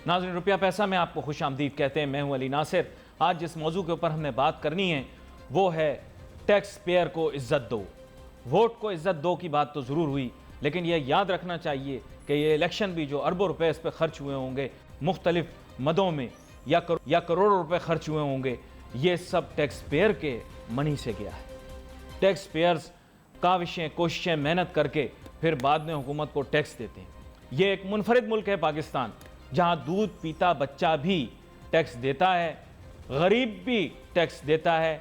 ناظرین روپیہ پیسہ میں آپ کو خوش آمدید کہتے ہیں. میں ہوں علی ناصر. آج جس موضوع کے اوپر ہم نے بات کرنی ہے وہ ہے ٹیکس پیئر کو عزت دو. ووٹ کو عزت دو کی بات تو ضرور ہوئی, لیکن یہ یاد رکھنا چاہیے کہ یہ الیکشن بھی جو اربوں روپے اس پہ خرچ ہوئے ہوں گے مختلف مدوں میں, یا کروڑوں روپے خرچ ہوئے ہوں گے, یہ سب ٹیکس پیئر کے منی سے گیا ہے. ٹیکس پیئرز کاوشیں, کوششیں, محنت کر کے پھر بعد میں حکومت کو ٹیکس دیتے ہیں. یہ ایک منفرد ملک ہے پاکستان, جہاں دودھ پیتا بچہ بھی ٹیکس دیتا ہے, غریب بھی ٹیکس دیتا ہے,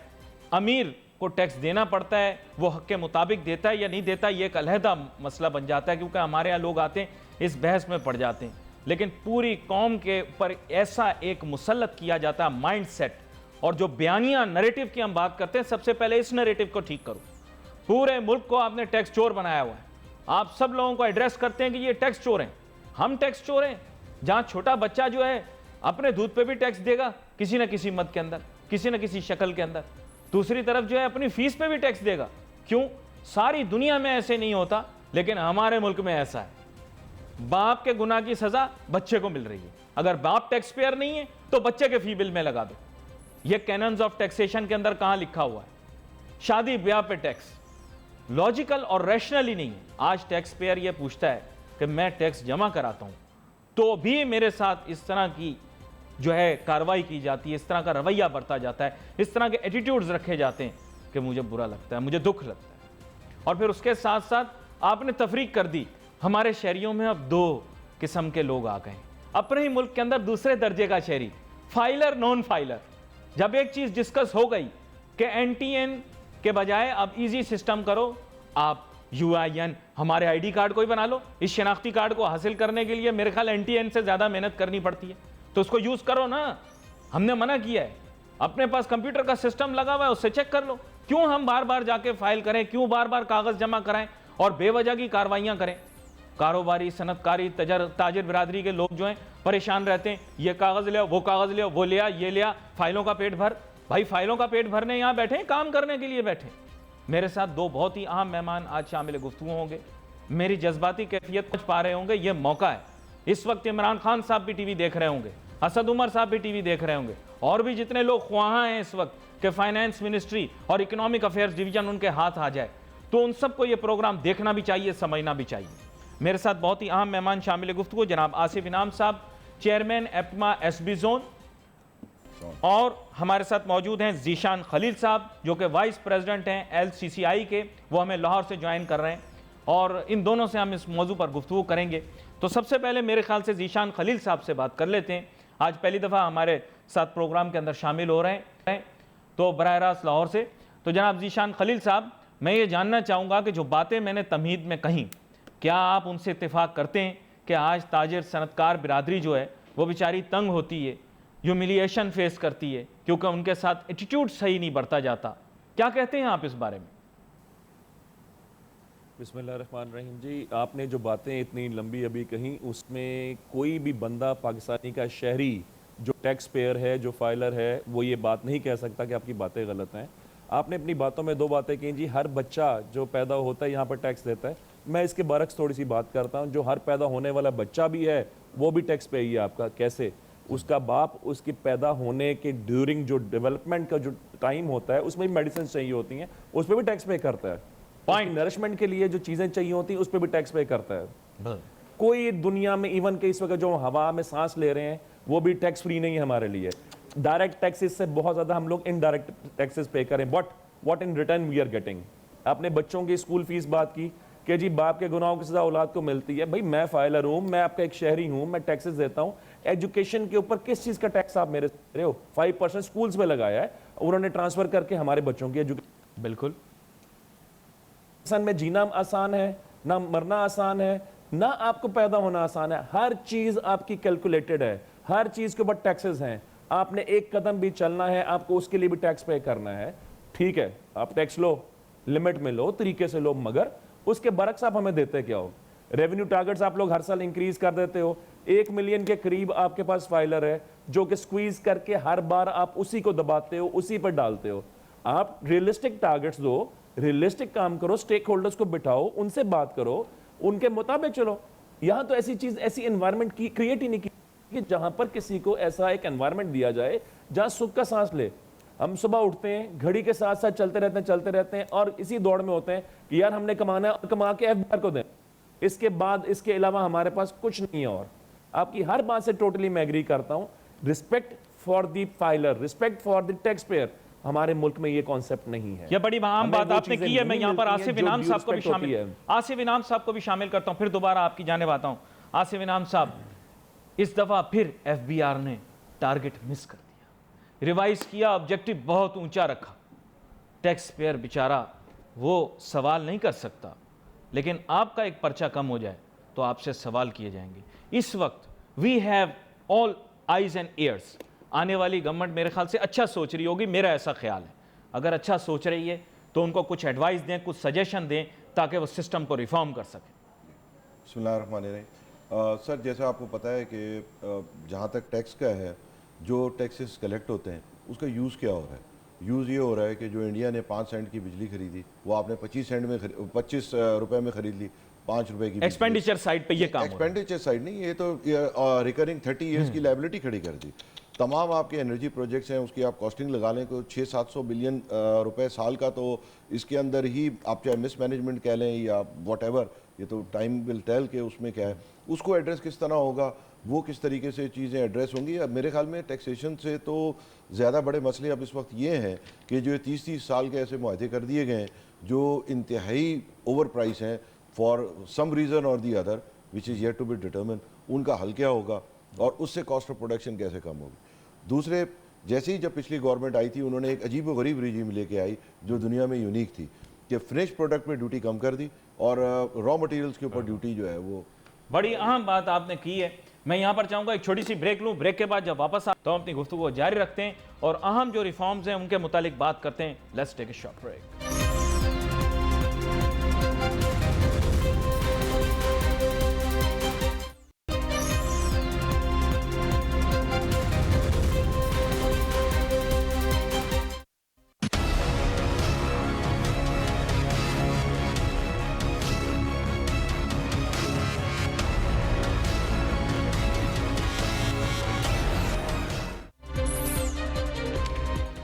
امیر کو ٹیکس دینا پڑتا ہے. وہ حق کے مطابق دیتا ہے یا نہیں دیتا, یہ ایک علیحدہ مسئلہ بن جاتا ہے, کیونکہ ہمارے یہاں لوگ آتے ہیں اس بحث میں پڑ جاتے ہیں. لیکن پوری قوم کے اوپر ایسا ایک مسلط کیا جاتا ہے مائنڈ سیٹ, اور جو بیانیہ نریٹو کی ہم بات کرتے ہیں, سب سے پہلے اس نریٹو کو ٹھیک کرو. پورے ملک کو آپ نے ٹیکس چور بنایا ہوا ہے. آپ سب لوگوں کو ایڈریس کرتے ہیں کہ یہ ٹیکس چور ہیں. ہم ٹیکس چور ہیں جہاں چھوٹا بچہ جو ہے اپنے دودھ پہ بھی ٹیکس دے گا کسی نہ کسی مد کے اندر, کسی نہ کسی شکل کے اندر. دوسری طرف جو ہے اپنی فیس پہ بھی ٹیکس دے گا. کیوں؟ ساری دنیا میں ایسے نہیں ہوتا, لیکن ہمارے ملک میں ایسا ہے. باپ کے گناہ کی سزا بچے کو مل رہی ہے. اگر باپ ٹیکس پیئر نہیں ہے تو بچے کے فی بل میں لگا دو. یہ کیننز آف ٹیکسیشن کے اندر کہاں لکھا ہوا ہے؟ شادی بیاہ پہ ٹیکس لاجیکل اور ریشنلی نہیں ہے. آج ٹیکس پیئر یہ پوچھتا ہے کہ میں ٹیکس جمع کراتا ہوں تو بھی میرے ساتھ اس طرح کی جو ہے کاروائی کی جاتی ہے, اس طرح کا رویہ برتا جاتا ہے, اس طرح کے ایٹیٹیوڈز رکھے جاتے ہیں کہ مجھے برا لگتا ہے, مجھے دکھ لگتا ہے. اور پھر اس کے ساتھ ساتھ آپ نے تفریق کر دی. ہمارے شہریوں میں اب دو قسم کے لوگ آ گئے ہیں. اپنے ہی ملک کے اندر دوسرے درجے کا شہری, فائلر, نون فائلر. جب ایک چیز ڈسکس ہو گئی کہ این ٹی این کے بجائے اب ایزی سسٹم کرو, آپ یو آئی این ہمارے آئی ڈی کارڈ کو ہی بنا لو. اس شناختی کارڈ کو حاصل کرنے کے لیے میرے خیال این ٹی این سے زیادہ محنت کرنی پڑتی ہے, تو اس کو یوز کرو نا. ہم نے منع کیا ہے, اپنے پاس کمپیوٹر کا سسٹم لگا ہوا ہے, اس سے چیک کر لو. کیوں ہم بار بار جا کے فائل کریں, کیوں بار بار کاغذ جمع کرائیں اور بے وجہ کی کاروائیاں کریں؟ کاروباری, صنعت کاری, تاجر برادری کے لوگ جو ہیں پریشان رہتے ہیں, یہ کاغذ لیا, وہ کاغذ لیا, وہ لیا, یہ لیا, فائلوں کا پیٹ بھر. بھائی فائلوں کا پیٹ بھرنے یہاں بیٹھے, کام کرنے کے لیے بیٹھے. میرے ساتھ دو بہت ہی اہم مہمان آج شامل گفتگو ہوں گے. میری جذباتی کیفیت پہنچ پا رہے ہوں گے, یہ موقع ہے. اس وقت عمران خان صاحب بھی ٹی وی دیکھ رہے ہوں گے, اسد عمر صاحب بھی ٹی وی دیکھ رہے ہوں گے, اور بھی جتنے لوگ خواہاں ہیں اس وقت کہ فائنانس منسٹری اور اکنامک افیئرز ڈویژن ان کے ہاتھ آ جائے, تو ان سب کو یہ پروگرام دیکھنا بھی چاہیے, سمجھنا بھی چاہیے. میرے ساتھ بہت ہی اہم مہمان شامل گفتگو جناب آصف انعام صاحب, چیئرمین ایپما ایس بی زون, اور ہمارے ساتھ موجود ہیں ذیشان خلیل صاحب جو کہ وائس پریزیڈنٹ ہیں ایل سی سی آئی کے, وہ ہمیں لاہور سے جوائن کر رہے ہیں, اور ان دونوں سے ہم اس موضوع پر گفتگو کریں گے. تو سب سے پہلے میرے خیال سے ذیشان خلیل صاحب سے بات کر لیتے ہیں. آج پہلی دفعہ ہمارے ساتھ پروگرام کے اندر شامل ہو رہے ہیں, تو براہ راست لاہور سے. تو جناب ذیشان خلیل صاحب, میں یہ جاننا چاہوں گا کہ جو باتیں میں نے تمہید میں کہیں, کیا آپ ان سے اتفاق کرتے ہیں کہ آج تاجر صنعت کار برادری جو ہے وہ بیچاری تنگ ہوتی ہے, ہیوملیشن فیس کرتی ہے, کیونکہ ان کے ساتھ ایٹیٹیوڈ صحیح نہیں برتا جاتا؟ کیا کہتے ہیں آپ اس بارے میں؟ بسم اللہ الرحمن الرحیم. جی, آپ نے جو باتیں اتنی لمبی ابھی کہیں, اس میں کوئی بھی بندہ پاکستانی کا شہری جو ٹیکس پیئر ہے, جو فائلر ہے, وہ یہ بات نہیں کہہ سکتا کہ آپ کی باتیں غلط ہیں. آپ نے اپنی باتوں میں دو باتیں کہیں. جی, ہر بچہ جو پیدا ہوتا ہے یہاں پر ٹیکس دیتا ہے. میں اس کے برعکس تھوڑی سی بات کرتا ہوں. جو ہر پیدا ہونے والا بچہ بھی ہے وہ بھی ٹیکس پے ہی ہے آپ کا. کیسے؟ اس کا باپ اس کے پیدا ہونے کے ڈیورنگ جو ڈیولپمنٹ کا جو ٹائم ہوتا ہے, اس میں بھی میڈیسنز چاہیے ہوتی ہیں, اس پہ بھی ٹیکس پے کرتا ہے. نرشمنٹ کے لیے جو چیزیں چاہیے ہوتی ہیں اس پہ بھی ٹیکس پے کرتا ہے. کوئی دنیا میں ایون کہ اس وقت جو ہوا میں سانس لے رہے ہیں وہ بھی ٹیکس فری نہیں ہے ہمارے لیے. ڈائریکٹ ٹیکسز سے بہت زیادہ ہم لوگ انڈائریکٹ ٹیکسز پے کریں, but what in return we are getting. آپ نے بچوں کی اسکول فیس بات کی کہ جی باپ کے گناہوں کی سزا اولاد کو ملتی ہے. بھائی میں فائلر ہوں, میں آپ کا ایک شہری ہوں, میں ٹیکسز دیتا ہوں. ایجوکیشن کے اوپر کس چیز کا ٹیکس آپ میرے رہے ہو؟ 5% اسکولز میں لگایا ہے, انہوں نے ٹرانسفر کر کے ہمارے بچوں کی ایجوکیشن. بالکل. میں جینا آسان ہے, نہ مرنا آسان ہے, نہ آپ کو پیدا ہونا آسان ہے. ہر چیز آپ کی کیلکولیٹڈ ہے, ہر چیز کے اوپر ٹیکسز ہیں. آپ نے ایک قدم بھی چلنا ہے, آپ کو اس کے لیے بھی ٹیکس پے کرنا ہے. ٹھیک ہے, آپ ٹیکس لو, لمٹ میں لو, طریقے سے لو, مگر اس کے برعکس آپ ہمیں دیتے کیا ہو؟ ریونیو ٹارگٹس آپ لوگ ہر سال انکریز کر دیتے ہو. 1 ملین کے قریب آپ کے پاس فائلر ہے جو کہ سکویز کر کے ہر بار آپ اسی کو دباتے ہو, اسی پر ڈالتے ہو. آپ ریئلسٹک ٹارگٹس دو, ریئلسٹک کام کرو, سٹیک ہولڈرز کو بٹھاؤ, ان سے بات کرو, ان کے مطابق چلو. یہاں تو ایسی چیز, ایسی انوائرمنٹ کی کریٹ ہی نہیں کی. کہ جہاں پر کسی کو ایسا ایک انوائرمنٹ دیا جائے جہاں سکھ کا سانس لے. ہم صبح اٹھتے ہیں, گھڑی کے ساتھ ساتھ چلتے رہتے ہیں اور اسی دوڑ میں ہوتے ہیں کہ یار ہم نے کمانا ہے اور کما کے ایف بی آر کو دیں. اس کے بعد اس کے علاوہ ہمارے پاس کچھ نہیں ہے. اور آپ کی ہر بات سے ٹوٹلی میں ایگری کرتا ہوں. Respect for the filer, respect for the tax payer, ہمارے ملک میں یہ کانسیپٹ نہیں ہے. یہ بڑی عام بات آپ نے کی ہے. میں یہاں پر آصف انعام صاحب کو بھی شامل کرتا ہوں, پھر دوبارہ آپ کی جانب آتا ہوں. آصف انعام صاحب, اس دفعہ پھر ایف بی آر نے ٹارگٹ مس کر دیا, ریوائز کیا, آبجیکٹو بہت اونچا رکھا. ٹیکس پیئر بیچارہ وہ سوال نہیں کر سکتا, لیکن آپ کا ایک پرچہ کم ہو جائے تو آپ سے سوال کیے جائیں گے. اس وقت we have all eyes and ears. آنے والی گورنمنٹ میرے خیال سے اچھا سوچ رہی ہوگی, میرا ایسا خیال ہے. اگر اچھا سوچ رہی ہے تو ان کو کچھ ایڈوائز دیں, کچھ سجیشن دیں تاکہ وہ سسٹم کو ریفارم کر سکیں. بسم اللہ الرحمن الرحیم. سر جیسا آپ کو پتہ ہے کہ جہاں تک ٹیکس کا ہے, جو ٹیکسز کلیکٹ ہوتے ہیں اس کا یوز کیا ہو رہا ہے. یوز یہ ہو رہا ہے کہ جو انڈیا نے 5 سینٹ کی بجلی خریدی وہ آپ نے 25 روپے میں خرید لی, 5 روپے کی. ایکسپینڈیچر سائڈ پہ یہ کام, ایکسپینڈیچر سائڈ نہیں, یہ تو ریکرنگ 30 ایئرس کی لائبلٹی کھڑی کر دی. تمام آپ کے انرجی پروجیکٹس ہیں, اس کی آپ کاسٹنگ لگا لیں کو 600-700 بلین روپے سال کا, تو اس کے اندر ہی آپ چاہے مس مینجمنٹ کہہ لیں یا واٹ ایور, یہ تو ٹائم ول ٹیل کہ اس میں کیا ہے. اس کو ایڈریس کس طرح ہوگا, وہ کس طریقے سے چیزیں ایڈریس ہوں گی. میرے خیال میں ٹیکسیشن سے تو زیادہ بڑے مسئلے اب اس وقت یہ ہیں کہ جو 30 سال کے ایسے معاہدے کر دیے گئے ہیں جو انتہائی اوور پرائس ہیں فار سم ریزن اور the other which is yet to be determine, ان کا حل کیا ہوگا اور اس سے کاسٹ آف پروڈکشن کیسے کم ہوگی. دوسرے, جیسے ہی جب پچھلی گورنمنٹ آئی تھی انہوں نے ایک عجیب و غریب ریجیم لے کے آئی جو دنیا میں یونیک تھی کہ فنش پروڈکٹ میں ڈیوٹی کم کر دی اور را مٹیریلز کے اوپر ڈیوٹی جو ہے وہ. بڑی اہم بات آپ نے کی ہے. میں یہاں پر چاہوں گا ایک چھوٹی سی بریک لوں, بریک کے بعد جب واپس آتے تو ہم اپنی گفتگو جاری رکھتے ہیں اور اہم جو ریفارمز ہیں ان کے متعلق بات کرتے ہیں. Let's take a short break.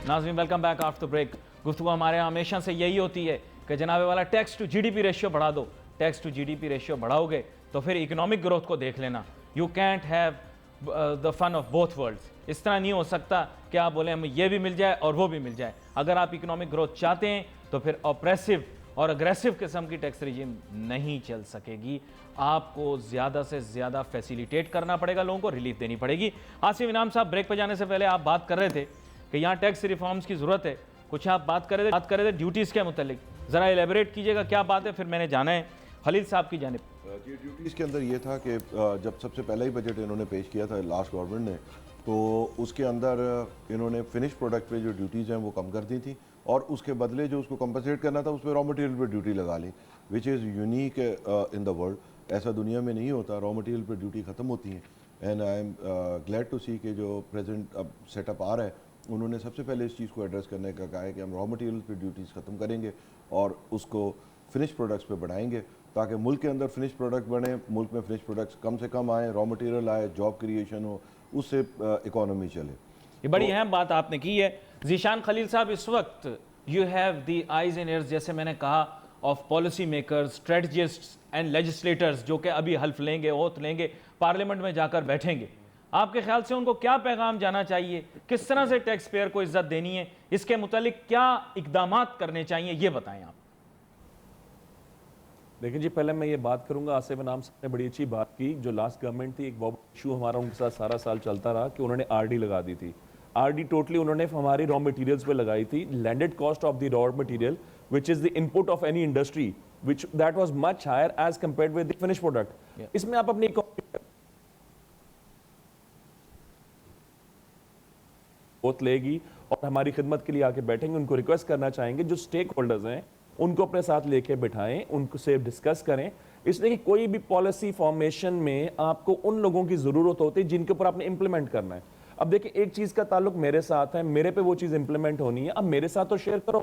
ناظرین ویلکم بیک آفٹر بریک. گفتگو ہمارے یہاں ہمیشہ سے یہی ہوتی ہے کہ جناب والا tax to G D P ratio بڑھا دو. Tax to G D P ratio بڑھاؤ گے تو پھر اکنامک گروتھ کو دیکھ لینا. You can't have the fun of both worlds. اس طرح نہیں ہو سکتا کہ آپ بولیں ہمیں یہ بھی مل جائے اور وہ بھی مل جائے. اگر آپ اکنامک گروتھ چاہتے ہیں تو پھر آپریسو اور اگریسو قسم کی ٹیکس ریجیم نہیں چل سکے گی. آپ کو زیادہ سے زیادہ فیسیلیٹیٹ کرنا پڑے گا, لوگوں کو ریلیف دینی پڑے گی. آصف انعام صاحب, بریک پہ جانے سے پہلے آپ بات کر رہے تھے کہ یہاں ٹیکس ریفارمز کی ضرورت ہے. کچھ آپ بات کر رہے تھے ڈیوٹیز کے متعلق, ذرا ایلیبریٹ کیجئے گا کیا بات ہے, پھر میں نے جانا ہے خلیل صاحب کی جانب. جی, ڈیوٹیز کے اندر یہ تھا کہ جب سب سے پہلا ہی بجٹ انہوں نے پیش کیا تھا لاسٹ گورنمنٹ نے, تو اس کے اندر انہوں نے فنش پروڈکٹ پہ جو ڈیوٹیز ہیں وہ کم کر دی تھی اور اس کے بدلے جو اس کو کمپنسیٹ کرنا تھا اس پہ را مٹیریل پہ ڈیوٹی لگا لی, وچ is unique in the world. ایسا دنیا میں نہیں ہوتا, را مٹیریل پہ ڈیوٹی ختم ہوتی ہیں. And I am glad to see کہ جو پریزنٹ اب سیٹ اپ آ رہا ہے انہوں نے سب سے پہلے اس چیز کو ایڈریس کرنے کا کہا ہے کہ ہم را مٹیریل پہ ڈیوٹیز ختم کریں گے اور اس کو فنش پروڈکٹس پہ بڑھائیں گے تاکہ ملک کے اندر فنش پروڈکٹ بنے, ملک میں فنش پروڈکٹس کم سے کم آئیں, را مٹیریل آئے, جاب کریشن ہو, اس سے اکانومی چلے. یہ بڑی اہم بات آپ نے کی ہے. ذیشان خلیل صاحب, اس وقت you have the eyes and ears, جیسے میں نے کہا, of policy makers, strategists and legislators, جو کہ ابھی حلف لیں گے, اوت لیں گے, پارلیمنٹ میں جا کر بیٹھیں گے. آپ کے خیال سے ان کو کیا پیغام جانا چاہیے, کس طرح سے ٹیکس پیئر کو عزت دینی ہے, اس کے متعلق کیا اقدامات کرنے چاہیے, یہ بتائیں آپ. لیکن جی پہلے میں یہ بات کروں گا, آصف انعام صاحب نے بڑی اچھی بات کی. جو لاسٹ گورنمنٹ تھی, ایک بہت ایشو ہمارا ان کے ساتھ سارا سال چلتا رہا کہ انہوں نے آر ڈی لگا دی تھی. آر ڈی ٹوٹلی انہوں نے ہماری را مٹیریلز پہ لگائی تھی. Landed cost of the raw material which is the input of any industry, which that was much higher as compared with the finished product. اس میں آپ اپنی بہت لے گی اور ہماری خدمت کے لیے آ کے بیٹھیں گے. ان کو ریکویسٹ کرنا چاہیں گے جو سٹیک ہولڈرز ہیں ان کو اپنے ساتھ لے کے بٹھائیں, ان کو سے ڈسکس کریں. اس لیے کہ کوئی بھی پالیسی فارمیشن میں آپ کو ان لوگوں کی ضرورت ہوتی ہے جن کے اوپر آپ نے امپلیمنٹ کرنا ہے. اب دیکھیں, ایک چیز کا تعلق میرے ساتھ ہے, میرے پہ وہ چیز امپلیمنٹ ہونی ہے. اب میرے ساتھ تو شیئر کرو,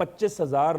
25,000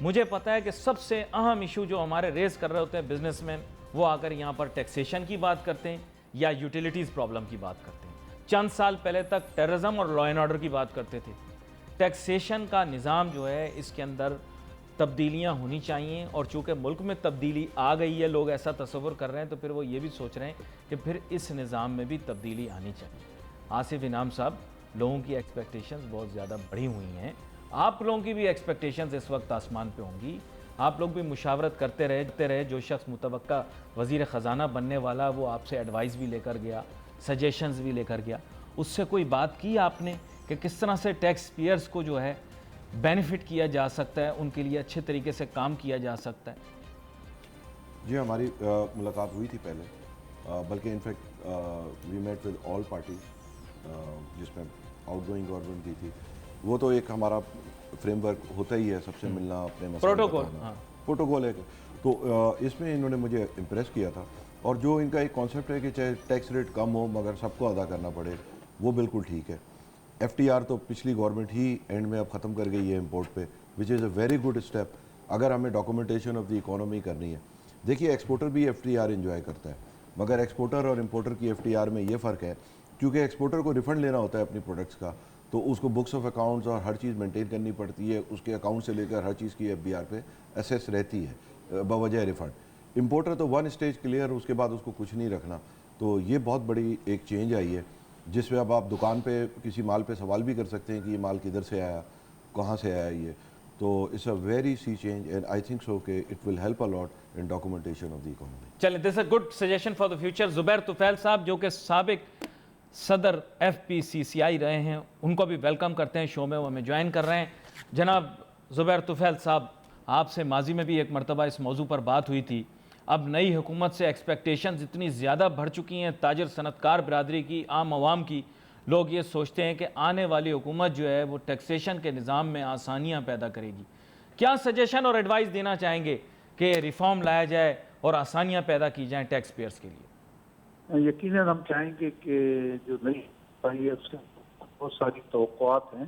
مجھے پتا ہے کہ سب سے اہم ایشو جو ہمارے ریز کر رہے ہوتے ہیں بزنس مین، وہ آ کر یہاں پر ٹیکسیشن کی بات کرتے ہیں یا یوٹیلیٹیز پرابلم کی بات کرتے ہیں۔ چند سال پہلے تک ٹیررزم اور لا اینڈ آرڈر کی بات کرتے تھے۔ ٹیکسیشن کا نظام جو ہے اس کے اندر تبدیلیاں ہونی چاہیے، اور چونکہ ملک میں تبدیلی آ گئی ہے، لوگ ایسا تصور کر رہے ہیں، تو پھر وہ یہ بھی سوچ رہے ہیں کہ پھر اس نظام میں بھی تبدیلی آنی چاہیے۔ آصف انعام صاحب، لوگوں کی ایکسپیکٹیشنز بہت زیادہ بڑھی ہوئی ہیں، آپ لوگوں کی بھی ایکسپیکٹیشنز اس وقت آسمان پہ ہوں گی، آپ لوگ بھی مشاورت کرتے رہے، جو شخص متوقع وزیر خزانہ بننے والا وہ آپ سے ایڈوائز بھی لے کر گیا، سجیشنز بھی لے کر گیا، اس سے کوئی بات کی آپ نے کہ کس طرح سے ٹیکس پیئرز کو جو ہے بینیفٹ کیا جا سکتا ہے، ان کے لیے اچھے طریقے سے کام کیا جا سکتا ہے؟ جی ہماری ملاقات ہوئی تھی پہلے، بلکہ in fact we met with all parties, جس میں آؤٹ گوئنگ گورنمنٹ کی تھی۔ وہ تو ایک ہمارا فریم ورک ہوتا ہی ہے، سب سے ملنا، اپنے مسائل بتانا، پروٹوکول ہے۔ تو اس میں انہوں نے مجھے امپریس کیا تھا، اور جو ان کا ایک کانسیپٹ ہے کہ چاہے ٹیکس ریٹ کم ہو مگر سب کو ادا کرنا پڑے، وہ بالکل ٹھیک ہے۔ ایف ٹی آر تو پچھلی گورنمنٹ ہی اینڈ میں اب ختم کر گئی ہے امپورٹ پہ، وچ از اے ویری گڈ اسٹیپ اگر ہمیں ڈاکومنٹیشن آف دی اکانومی کرنی ہے۔ دیکھیے ایکسپورٹر بھی ایف ٹی آر انجوائے کرتا ہے، مگر ایکسپورٹر اور امپورٹر کی ایف ٹی آر میں یہ فرق ہے، کیونکہ ایکسپورٹر کو ریفنڈ لینا ہوتا ہے اپنی پروڈکٹس کا، تو اس کو بکس آف اکاؤنٹس اور ہر چیز مینٹین کرنی پڑتی ہے، اس کے اکاؤنٹ سے لے کر ہر چیز کی ایف بی آر پہ اسیس رہتی ہے بوجہ ریفنڈ۔ امپورٹر تو ون اسٹیج کلیئر، اس کے بعد اس کو کچھ نہیں رکھنا۔ تو یہ بہت بڑی ایک چینج آئی ہے، جس میں اب آپ دکان پہ کسی مال پہ سوال بھی کر سکتے ہیں کہ یہ مال کدھر سے آیا، کہاں سے آیا یہ۔ تو اٹس اے ویری سی change and I think so کہ it will help a lot in documentation of the economy. چلیں، this a good suggestion for the future. Zubair Tufail صاحب جو کہ سابق صدر ایف پی سی سی آئی رہے ہیں، ان کو بھی ویلکم کرتے ہیں شو میں، وہ ہمیں جوائن کر رہے ہیں۔ جناب زبیر طفیل صاحب، آپ سے ماضی میں بھی ایک مرتبہ اس موضوع پر بات ہوئی تھی، اب نئی حکومت سے ایکسپیکٹیشنز اتنی زیادہ بڑھ چکی ہیں تاجر صنعتکار برادری کی، عام عوام کی، لوگ یہ سوچتے ہیں کہ آنے والی حکومت جو ہے وہ ٹیکسیشن کے نظام میں آسانیاں پیدا کرے گی۔ کیا سجیشن اور ایڈوائز دینا چاہیں گے کہ ریفارم لایا جائے اور آسانیاں پیدا کی جائیں ٹیکس پیئرز کے لیے؟ یقیناً ہم چاہیں گے کہ جو نئی آئی ہے اس کے بہت ساری توقعات ہیں،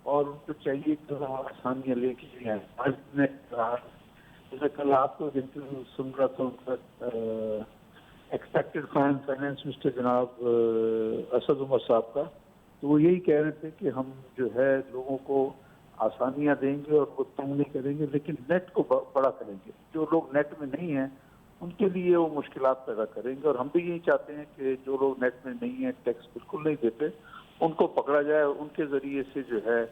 اور ان کو چاہیے کہ آسانیاں لے کے جائیں۔ آج نے کہا، جیسے کل آپ کو انٹرویو سن رہا تھا ان کا ایکسپیکٹڈ فائنانس منسٹر جناب اسد عمر صاحب کا، تو وہ یہی کہہ رہے تھے کہ ہم جو ہے لوگوں کو آسانیاں دیں گے اور وہ تنگ نہیں کریں گے، لیکن نیٹ کو بڑا کریں گے۔ جو لوگ نیٹ میں نہیں ہیں ان کے لیے وہ مشکلات پیدا کریں گے، اور ہم بھی یہی چاہتے ہیں کہ جو لوگ نیٹ میں نہیں ہیں، ٹیکس بالکل نہیں دیتے، ان کو پکڑا جائے، ان کے ذریعے سے جو ہے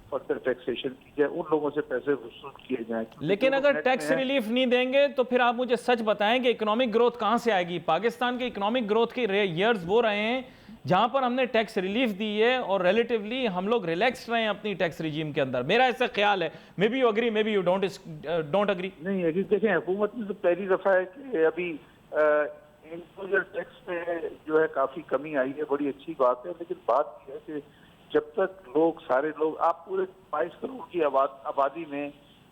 فردر ٹیکسیشن کی جائے، ان لوگوں سے پیسے وصول کیے جائیں۔ لیکن اگر ٹیکس ریلیف نہیں دیں گے تو پھر آپ مجھے سچ بتائیں کہ اکنامک گروتھ کہاں سے آئے گی؟ پاکستان کے اکنامک گروتھ کے ایئرز وہ رہے ہیں جہاں پر ہم نے ٹیکس ریلیف دی ہے اور ریلیٹیولی ہم لوگ ریلیکس رہے ہیں اپنی ٹیکس ریجیم کے اندر، میرا ایسا خیال ہے۔ Maybe you agree, maybe you don't agree. نہیں ہے، دیکھیں حکومت میں تو پہلی دفعہ ہے کہ ابھی انکلوجر ٹیکس میں جو ہے کافی کمی آئی ہے، بڑی اچھی بات ہے، لیکن بات یہ ہے کہ جب تک لوگ سارے لوگ، آپ پورے 22 کروڑ کی آبادی میں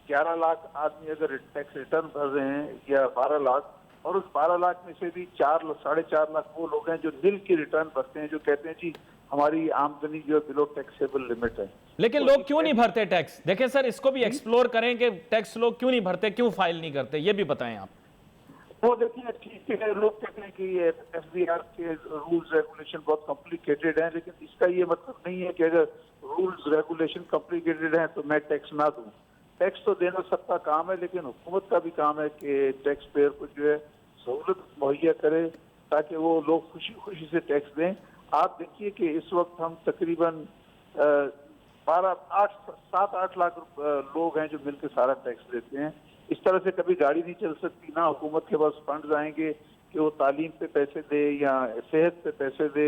11 لاکھ آدمی اگر ٹیکس ریٹرن بھر رہے ہیں یا 12 لاکھ، اور اس 12 لاکھ میں سے بھی 4.5 لاکھ وہ لوگ ہیں جو نل کی ریٹرن بھرتے ہیں، جو کہتے ہیں جی ہماری آمدنی جو ہے بلو ٹیکسیبل لمٹ ہے۔ لیکن لوگ کیوں نہیں بھرتے ٹیکس؟ دیکھیں سر، اس کو بھی ایکسپلور کریں کہ ٹیکس لوگ کیوں نہیں بھرتے، کیوں فائل نہیں کرتے، یہ بھی بتائیں آپ۔ وہ دیکھیں ٹھیک ہے، لوگ کہتے ہیں کہ یہ ایف بی آر کے رولز ریگولیشن بہت کمپلیکیٹڈ ہیں، لیکن اس کا یہ مطلب نہیں ہے کہ اگر رولز ریگولیشن کمپلیکیٹڈ ہیں تو میں ٹیکس نہ دوں۔ ٹیکس تو دینا سب کا کام ہے، لیکن حکومت کا بھی کام ہے کہ ٹیکس پیئر کو جو ہے سہولت مہیا کرے تاکہ وہ لوگ خوشی خوشی سے ٹیکس دیں۔ آپ دیکھیے کہ اس وقت ہم تقریباً 7-8 لاکھ لوگ ہیں جو مل کے سارا ٹیکس دیتے ہیں۔ اس طرح سے کبھی گاڑی نہیں چل سکتی، نہ حکومت کے پاس فنڈز آئیں گے کہ وہ تعلیم پہ پیسے دے یا صحت پہ پیسے دے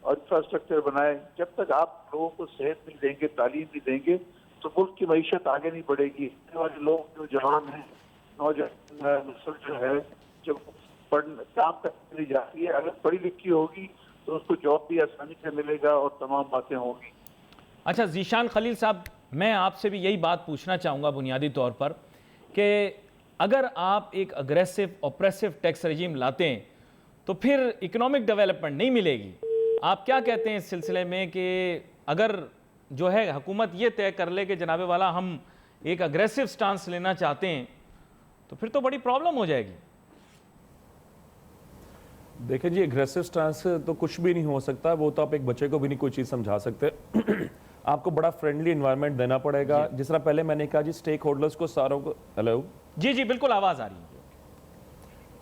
اور انفراسٹرکچر بنائے۔ جب تک آپ لوگوں کو صحت نہیں دیں گے، تعلیم نہیں دیں گے، تو ملک کی معیشت آگے نہیں بڑھے گی۔ آنے والے لوگ جو جوان ہیں، نوجوان نسل جو ہے، جب کام کرنے جاتی ہے، اگر پڑھی لکھی ہوگی تو اس کو جاب بھی آسانی سے ملے گا اور تمام باتیں ہوں گی۔ اچھا ذیشان خلیل صاحب، میں آپ سے بھی یہی بات پوچھنا چاہوں گا بنیادی طور پر کہ اگر آپ ایک اگریسو اوپریسو ٹیکس رجیم لاتے ہیں تو پھر اکنامک ڈیولپمنٹ نہیں ملے گی۔ آپ کیا کہتے ہیں اس سلسلے میں کہ اگر جو ہے حکومت یہ طے کر لے کہ جناب والا ہم ایک اگریسو سٹانس لینا چاہتے ہیں تو پھر تو بڑی پرابلم ہو جائے گی. دیکھیں جی اگریسو سٹانس تو کچھ بھی نہیں ہو سکتا, وہ تو آپ ایک بچے کو بھی نہیں کوئی چیز سمجھا سکتے. آپ کو بڑا فرینڈلی انوائرمنٹ دینا پڑے گا, جس طرح پہلے میں نے کہا جی اسٹیک ہولڈرز کو ساروں کو, ہیلو جی بالکل آواز آ رہی ہے.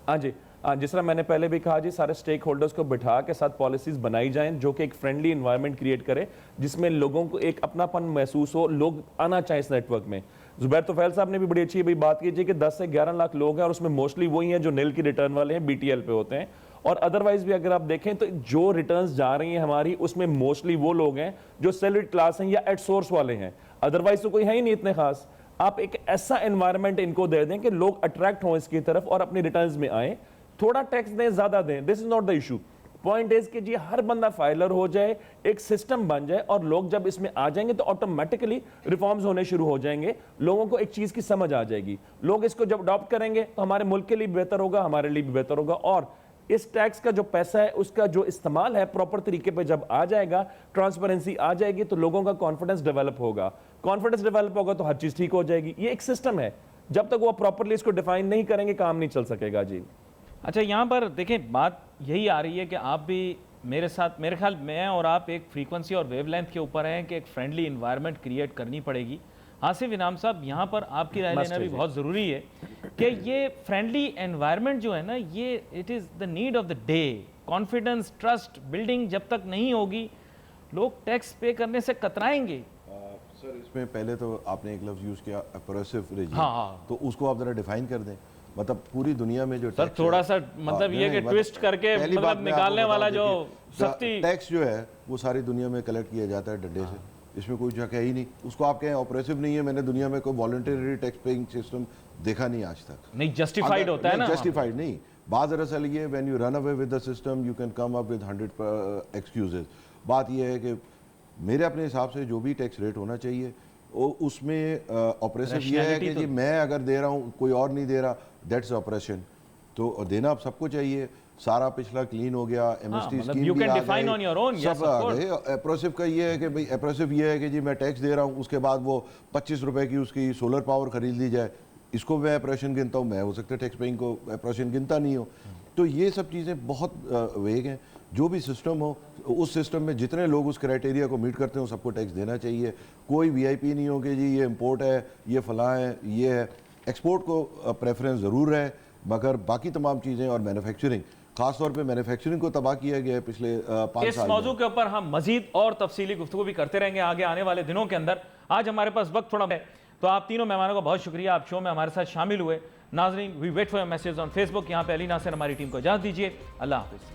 ہاں جی, جس طرح میں نے پہلے بھی کہا جی سارے اسٹیک ہولڈرز کو بٹھا کے ساتھ پالیسیز بنائی جائیں جو کہ ایک فرینڈلی انوائرمنٹ کریٹ کرے, جس میں لوگوں کو ایک اپنا پن محسوس ہو, لوگ آنا چاہیں اس نیٹ ورک میں. زبیر طفیل صاحب نے بھی بڑی اچھی بات کی کہ 10 سے 11 لاکھ لوگ ہیں اور اس میں موسٹلی وہی ہیں جو نیل کی ریٹرن والے ہیں, بی ٹی ایل پہ ہوتے ہیں, اور ادروائز بھی اگر آپ دیکھیں تو جو ریٹرنز جا رہی ہیں ہماری اس میں موسٹلی وہ لوگ ہیں جو سیلریڈ کلاس ہیں یا ایٹ سورس والے ہیں, ادروائز تو کوئی ہے ہی نہیں اتنے خاص. آپ ایک ایسا انوائرمنٹ ان کو دے دیں کہ لوگ اٹریکٹ ہوں اس کی طرف اور اپنی ریٹرنز میں آئیں, تھوڑا ٹیکس دیں زیادہ دیں, this is not the issue. Point is کہ جی ہر بندہ فائلر ہو جائے, ایک سسٹم بن جائے, اور لوگ جب اس میں آ جائیں گے تو آٹومیٹکلی ریفارمز ہونے شروع ہو جائیں گے, لوگوں کو ایک چیز کی سمجھ آ جائے گی, لوگ اس کو جب اڈاپٹ کریں گے تو ہمارے ملک کے لیے بہتر ہوگا, ہمارے لیے بھی بہتر ہوگا, اور اس ٹیکس کا جو پیسہ ہے اس کا جو استعمال ہے پراپر طریقے پہ جب آ جائے گا, ٹرانسپیرنسی آ جائے گی تو لوگوں کا کانفیڈنس ڈیولپ ہوگا, کانفیڈنس ڈیولپ ہوگا تو ہر چیز ٹھیک ہو جائے گی. یہ ایک سسٹم ہے, جب تک وہ پراپرلی اس کو ڈیفائن نہیں کریں گے کام نہیں چل سکے گا. جی اچھا, یہاں پر دیکھیں بات یہی آ رہی ہے کہ آپ بھی میرے ساتھ, میرے خیال میں اور آپ ایک فریکوینسی اور ویو لینتھ کے اوپر ہیں کہ ایک فرینڈلی انوائرمنٹ کریٹ کرنی پڑے گی. آصف انعام صاحب, یہاں پر آپ کی رائے لینا بھی بہت ضروری ہے کہ یہ فرینڈلی انوائرمنٹ جو ہے نا, یہ it is the need of the day. Confidence, trust building جب تک نہیں ہوگی لوگ ٹیکس پے کرنے سے کترائیں گے. سر اس میں پہلے تو آپ نے ایک لفظ یوز کیا اپریسو ریجیم, ہاں, تو اس کو آپ ذرا ڈیفائن کر دیں. مطلب پوری دنیا میں جو سر تھوڑا سا مطلب یہ کہ ٹویسٹ کر کے مطلب نکالنے والا جو سختی, ٹیکس جو ہے وہ ساری دنیا میں کلیکٹ کیا جاتا ہے ڈنڈے سے, اس میں کوئی جگہ ہی نہیں. اس کو آپ کہیں آپریسو نہیں ہے, میں نے دنیا میں کوئی والنٹری ٹیکس پیئنگ سسٹم دیکھا نہیں آج تک. نہیں جسٹیفائیڈ ہوتا ہے نا, جسٹیفائیڈ نہیں. بعض دراصل یہ when you run away with the system you can come up with 100 excuses. بات یہ ہے کہ میرے اپنے حساب سے جو بھی ٹیکس ریٹ ہونا چاہیے اس میں آپریسو یہ ہے کہ جی میں اگر دے رہا ہوں کوئی اور نہیں دے رہا, دیٹس آپریشن, تو دینا اب سب کو چاہیے. سارا پچھلا کلین ہو گیا, ایم ایس ٹی اسکیم بھی آ گئی, سب آ گئے. اپریسو کا یہ ہے کہ بھائی اپریسو یہ ہے کہ جی میں ٹیکس دے رہا ہوں, اس کے بعد وہ 25 روپے کی اس کی سولر پاور خرید لی جائے, اس کو میں اپریشن گنتا ہوں. میں ہو سکتا ہے ٹیکس پیئنگ کو اپریشن گنتا نہیں ہوں. تو یہ سب چیزیں بہت ویگ ہیں. جو بھی سسٹم ہو اس سسٹم میں جتنے لوگ اس کرائٹیریا کو میٹ کرتے ہیں سب کو ٹیکس دینا چاہیے. کوئی وی آئی پی نہیں ہو کہ جی یہ امپورٹ ہے, یہ فلاں ہے, یہ ہے. ایکسپورٹ کو پریفرنس ضرور ہے, مگر باقی تمام چیزیں اور مینوفیکچرنگ, خاص طور پہ مینوفیکچرنگ کو تباہ کیا گیا ہے پچھلے 5 اس سال. موضوع کے اوپر ہم مزید اور تفصیلی گفتگو بھی کرتے رہیں گے آگے آنے والے دنوں کے اندر. آج ہمارے پاس وقت تھوڑا ہے, تو آپ تینوں مہمانوں کا بہت شکریہ, آپ شو میں ہمارے ساتھ شامل ہوئے. ناظرین, we wait for your message on Facebook. یہاں پہ علی ناصر ہماری ٹیم کو اجازت دیجیے. اللہ حافظ.